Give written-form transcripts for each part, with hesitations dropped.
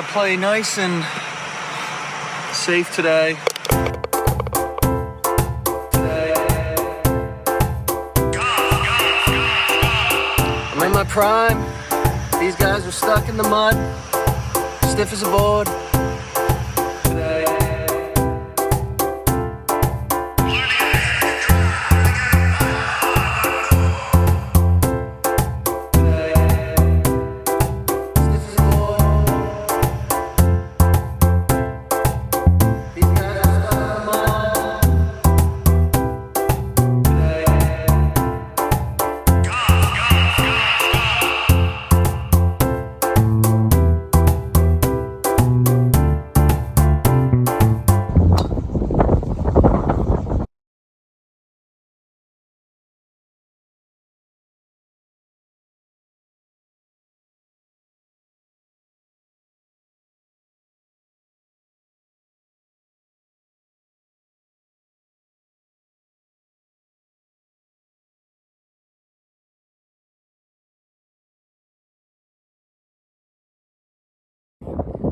play nice and safe today. I'm in my prime. These guys are stuck in the mud, stiff as a board.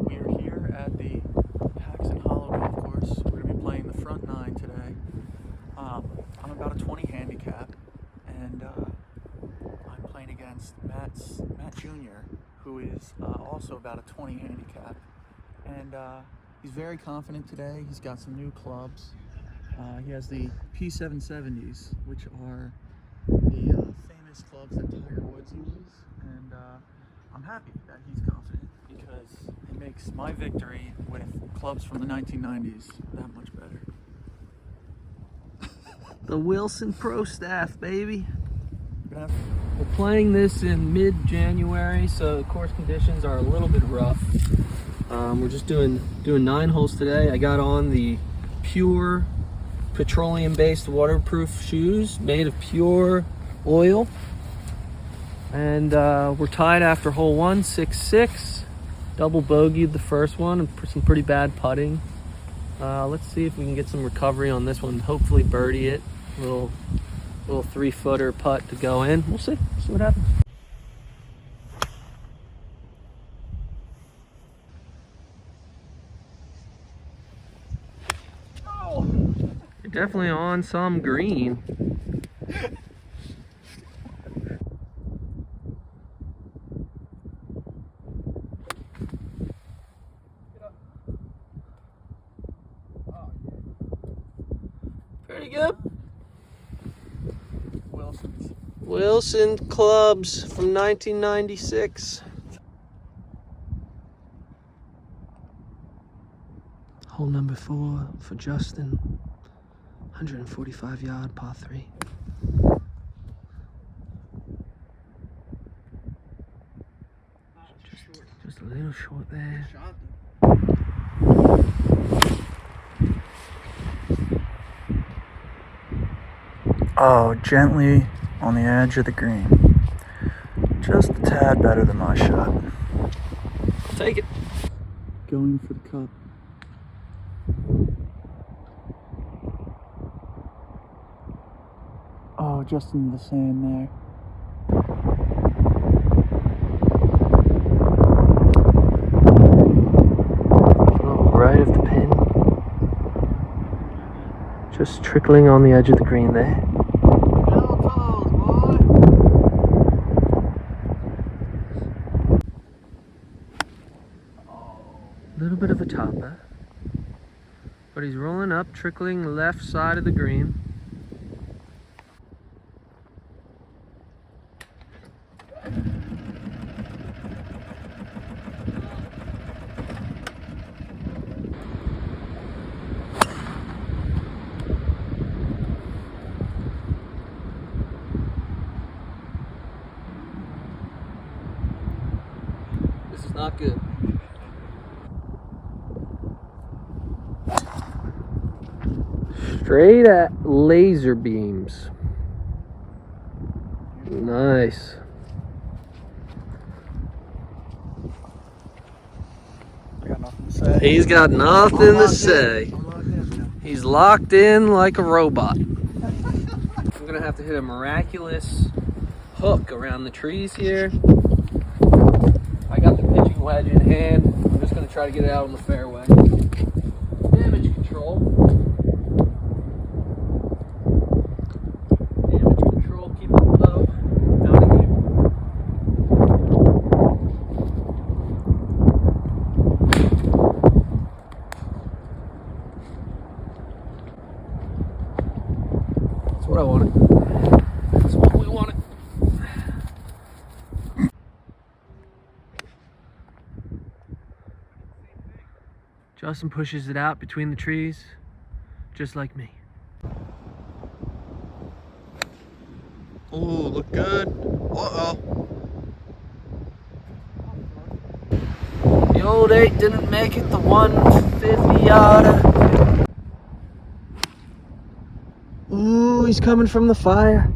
We are here at the Paxon Golf Course. We're going to be playing the front nine today. I'm about a 20 handicap, and I'm playing against Matt Jr., who is also about a 20 handicap. And he's very confident today. He's got some new clubs. He has the P770s, which are the famous clubs that Tiger Woods uses. And I'm happy that he's confident, because it makes my victory with clubs from the 1990s that much better. The Wilson Pro Staff, baby. We're playing this in mid-January, so the course conditions are a little bit rough. We're just doing 9 holes today. I got on the pure petroleum-based waterproof shoes made of pure oil. And we're tied after hole 1, 6-6. Double bogeyed the first one and some pretty bad putting. Let's see if we can get some recovery on this one. Hopefully birdie it. Little 3-footer putt to go in. We'll see what happens. Oh, you're definitely on some green. Pretty good. Wilson clubs from 1996. Hole number 4 for Justin. 145 yard par 3. Just a little short there. Oh, gently on the edge of the green. Just a tad better than my shot. I'll take it. Going for the cup. Oh, just into the sand there. Oh, right of the pin. Just trickling on the edge of the green there. A little bit of a topper, but he's rolling up, trickling left side of the green. This is not good. Straight at laser beams. Nice. I got nothing to say. He's got nothing to say. He's locked in like a robot. I'm gonna have to hit a miraculous hook around the trees here. I got the pitching wedge in hand. I'm just gonna try to get it out on the fairway. Damage control. Damage control, keep it low. Out of here. That's what I wanted. That's what we wanted. Justin pushes it out between the trees, just like me. Ooh, look good. Uh-oh. The old 8 didn't make it, the 150 yarder. Ooh, he's coming from the fire.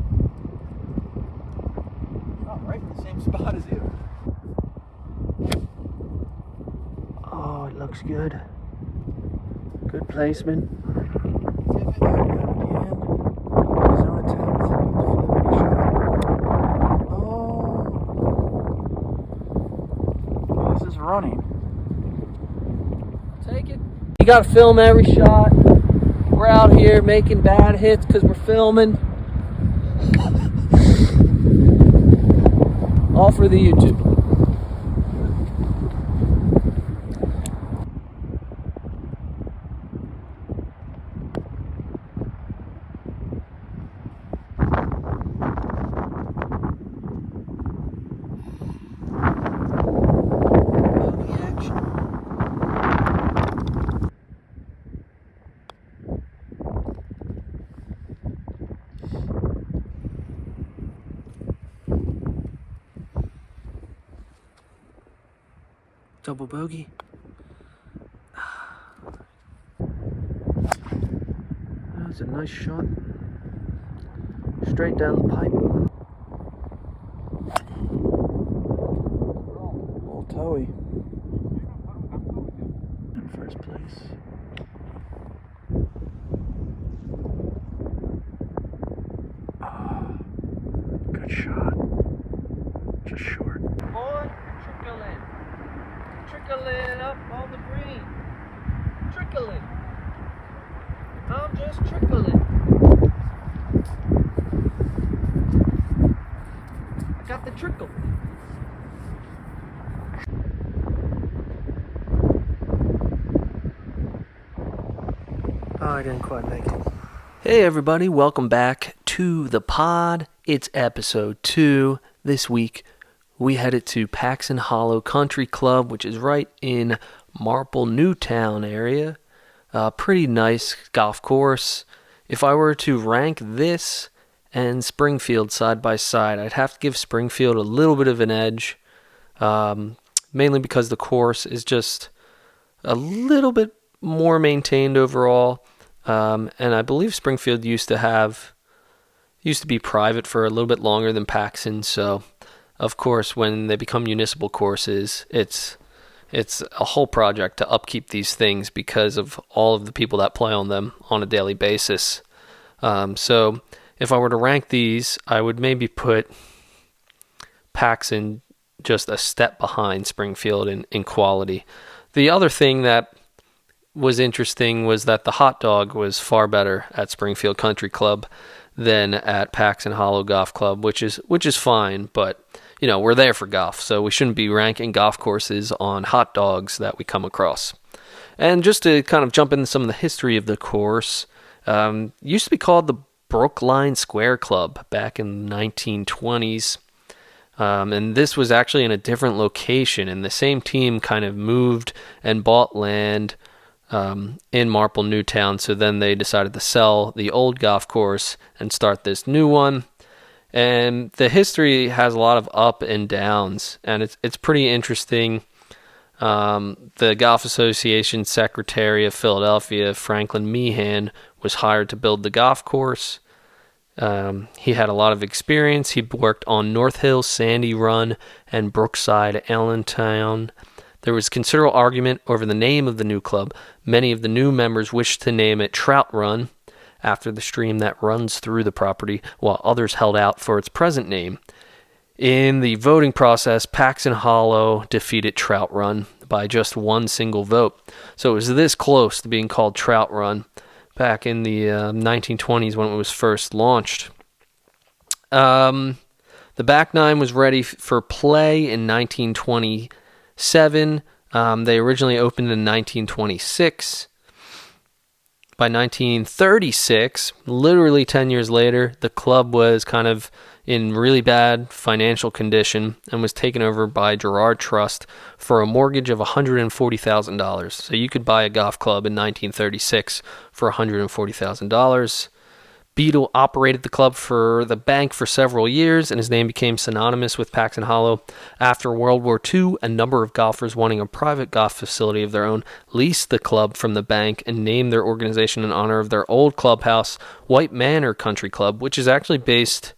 Oh, right in the same spot as you. Oh, it looks good. Good placement. Pivot here again. His own attempt to flip the shot. Oh, this is running. Take it. You gotta film every shot. We're out here making bad hits because we're filming. All for the YouTube. Double bogey. That's a nice shot. Straight down the pipe. Little toey. In first place. Ah, good shot. Just short. Boy, trickling. Trickling up on the green. Trickling. I'm just trickling. I got the trickle. Oh, I didn't quite make it. Hey everybody, welcome back to the pod. It's episode 2. This week we headed to Paxon Hollow Country Club, which is right in Marple, Newtown area. Pretty nice golf course. If I were to rank this and Springfield side by side, I'd have to give Springfield a little bit of an edge, mainly because the course is just a little bit more maintained overall. And I believe Springfield used to be private for a little bit longer than Paxon, so of course when they become municipal courses, it's a whole project to upkeep these things because of all of the people that play on them on a daily basis. So if I were to rank these, I would maybe put Paxon just a step behind Springfield in quality. The other thing that was interesting was that the hot dog was far better at Springfield Country Club than at Paxon Hollow Golf Club, which is fine, but you know, we're there for golf, so we shouldn't be ranking golf courses on hot dogs that we come across. And just to kind of jump into some of the history of the course, used to be called the Brookline Square Club back in the 1920s. And this was actually in a different location, and the same team kind of moved and bought land in Marple, Newtown, so then they decided to sell the old golf course and start this new one. And the history has a lot of up and downs, and it's pretty interesting. The Golf Association Secretary of Philadelphia, Franklin Meehan, was hired to build the golf course. He had a lot of experience. He worked on North Hill, Sandy Run, and Brookside, Allentown. There was considerable argument over the name of the new club. Many of the new members wished to name it Trout Run, after the stream that runs through the property, while others held out for its present name. In the voting process, Paxon Hollow defeated Trout Run by just one single vote. So it was this close to being called Trout Run back in the 1920s when it was first launched. The back nine was ready for play in 1927. They originally opened in 1926. By 1936, literally 10 years later, the club was kind of in really bad financial condition and was taken over by Gerard Trust for a mortgage of $140,000. So you could buy a golf club in 1936 for $140,000. Beadle operated the club for the bank for several years, and his name became synonymous with Paxon Hollow. After World War II, a number of golfers wanting a private golf facility of their own leased the club from the bank and named their organization in honor of their old clubhouse, White Manor Country Club, which is actually based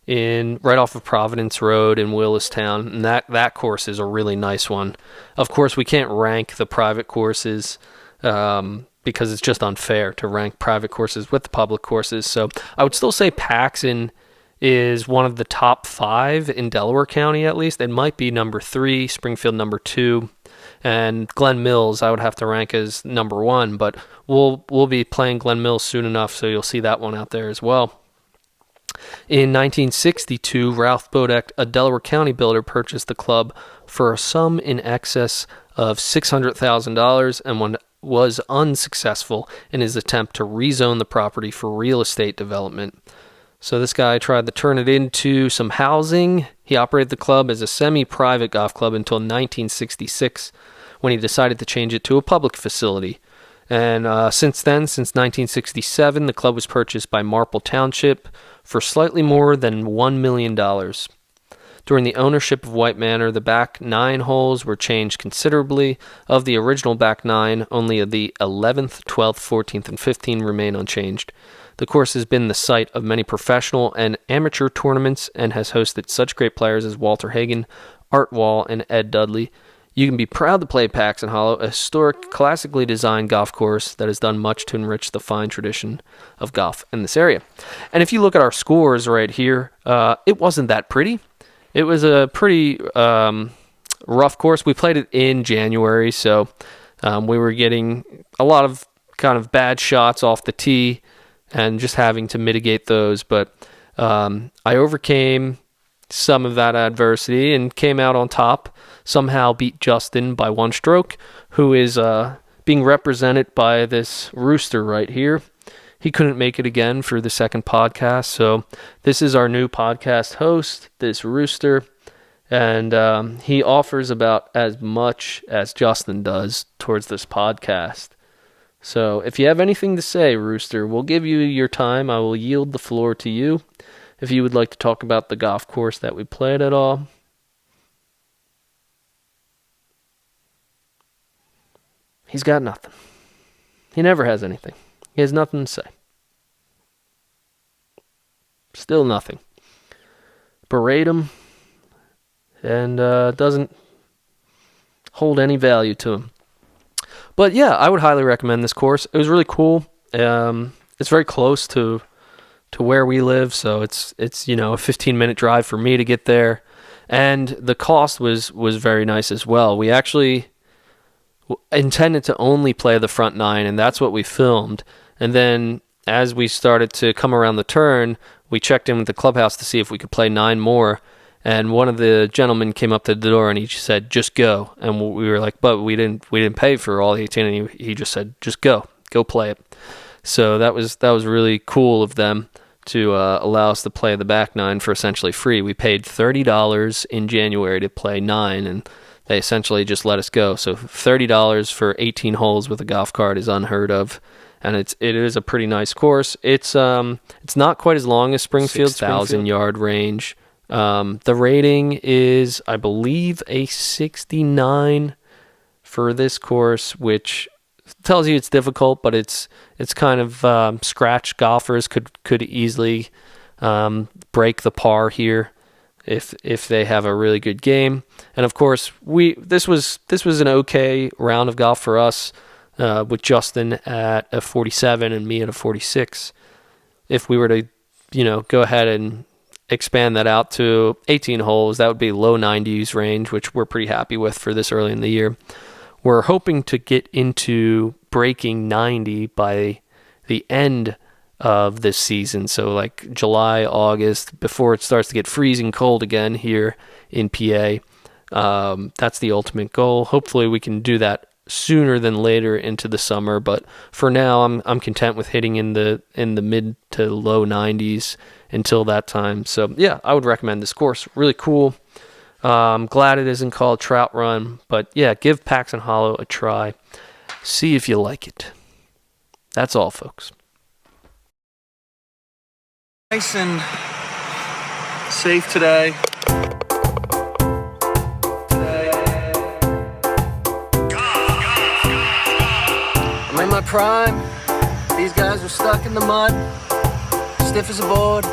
right off of Providence Road in Willistown, and that course is a really nice one. Of course, we can't rank the private courses because it's just unfair to rank private courses with the public courses. So I would still say Paxon is one of the top 5 in Delaware County, at least. It might be number 3, Springfield number 2, and Glen Mills I would have to rank as number 1, but we'll be playing Glen Mills soon enough, so you'll see that one out there as well. In 1962, Ralph Bodek, a Delaware County builder, purchased the club for a sum in excess of $600,000 and was unsuccessful in his attempt to rezone the property for real estate development. So this guy tried to turn it into some housing. He operated the club as a semi-private golf club until 1966, when he decided to change it to a public facility. And since 1967, the club was purchased by Marple Township for slightly more than $1 million. During the ownership of White Manor, the back 9 holes were changed considerably. Of the original back 9, only the 11th, 12th, 14th, and 15th remain unchanged. The course has been the site of many professional and amateur tournaments and has hosted such great players as Walter Hagen, Art Wall, and Ed Dudley. You can be proud to play Paxon Hollow, a historic, classically designed golf course that has done much to enrich the fine tradition of golf in this area. And if you look at our scores right here, it wasn't that pretty. It was a pretty rough course. We played it in January, so we were getting a lot of kind of bad shots off the tee and just having to mitigate those. But I overcame some of that adversity and came out on top. Somehow beat Justin by 1 stroke, who is being represented by this rooster right here. He couldn't make it again for the second podcast, so this is our new podcast host, this rooster, and he offers about as much as Justin does towards this podcast. So if you have anything to say, Rooster, we'll give you your time. I will yield the floor to you. If you would like to talk about the golf course that we played at all. He's got nothing. He never has anything. He has nothing to say. Still nothing. Berate him, and doesn't hold any value to him. But yeah, I would highly recommend this course. It was really cool. It's very close to where we live, so it's a 15-minute drive for me to get there, and the cost was very nice as well. We actually intended to only play the front 9, and that's what we filmed. And then as we started to come around the turn, we checked in with the clubhouse to see if we could play 9 more. And one of the gentlemen came up to the door and he said, "Just go." And we were like, "But we didn't pay for all 18." And he just said, "Just go play it." So that was really cool of them to allow us to play the back 9 for essentially free. We paid $30 in January to play 9, and they essentially just let us go. So $30 for 18 holes with a golf cart is unheard of, and it is a pretty nice course. It's not quite as long as Springfield's 1,000-yard range. The rating is, I believe, a 69 for this course, which tells you it's difficult, but it's kind of scratch golfers could easily break the par here if they have a really good game. And of course, this was an okay round of golf for us, with Justin at a 47 and me at a 46. If we were to, go ahead and expand that out to 18 holes. That would be low 90s range, which we're pretty happy with for this early in the year. We're hoping to get into breaking 90 by the end of this season, so like July, August, before it starts to get freezing cold again here in PA. That's the ultimate goal. Hopefully we can do that sooner than later into the summer, but for now I'm content with hitting in the mid to low 90s until that time. So yeah, I would recommend this course. Really cool. I'm glad it isn't called Trout Run, but yeah, give Paxon Hollow a try. See if you like it. That's all, folks. Nice and safe today. I'm in my prime. These guys were stuck in the mud, stiff as a board.